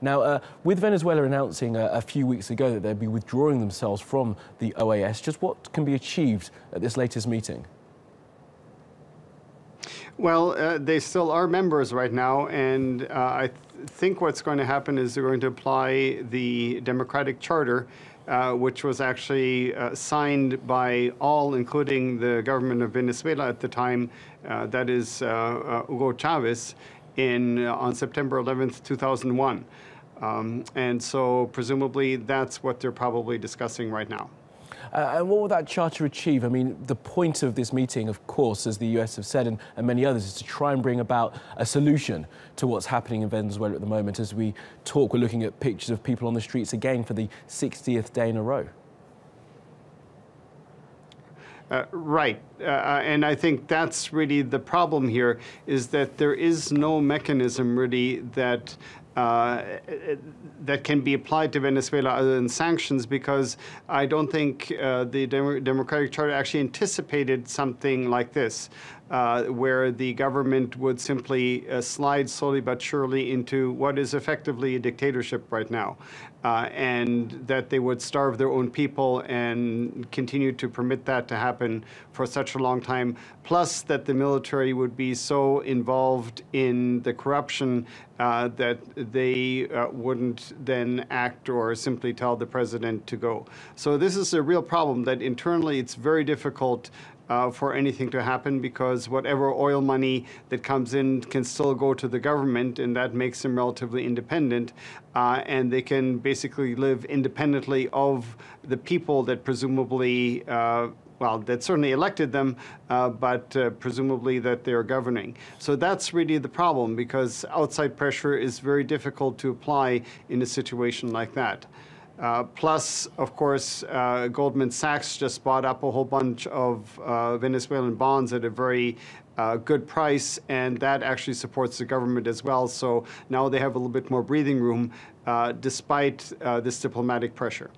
Now, with Venezuela announcing a few weeks ago that they'd be withdrawing themselves from the OAS, just what can be achieved at this latest meeting? Well, they still are members right now, and I think what's going to happen is they're going to apply the democratic charter, which was actually signed by all, including the government of Venezuela at the time, that is Hugo Chavez, on September 11th, 2001. And so presumably that's what they're probably discussing right now. And what will that charter achieve? I mean, the point of this meeting, of course, as the US have said, and many others, is to try and bring about a solution to what's happening in Venezuela at the moment. As we talk, we're looking at pictures of people on the streets again for the 60th day in a row. Right. And I think that's really the problem here, is that there is no mechanism really that that can be applied to Venezuela other than sanctions, because I don't think the Democratic Charter actually anticipated something like this, where the government would simply slide slowly but surely into what is effectively a dictatorship right now, and that they would starve their own people and continue to permit that to happen for such a long time, plus that the military would be so involved in the corruption that they wouldn't then act or simply tell the president to go. So this is a real problem, that internally it's very difficult for anything to happen, because whatever oil money that comes in can still go to the government, and that makes them relatively independent, and they can basically live independently of the people that presumably well, that certainly elected them, but presumably that they're governing. So that's really the problem, because outside pressure is very difficult to apply in a situation like that. Plus, of course, Goldman Sachs just bought up a whole bunch of Venezuelan bonds at a very good price, and that actually supports the government as well. So now they have a little bit more breathing room despite this diplomatic pressure.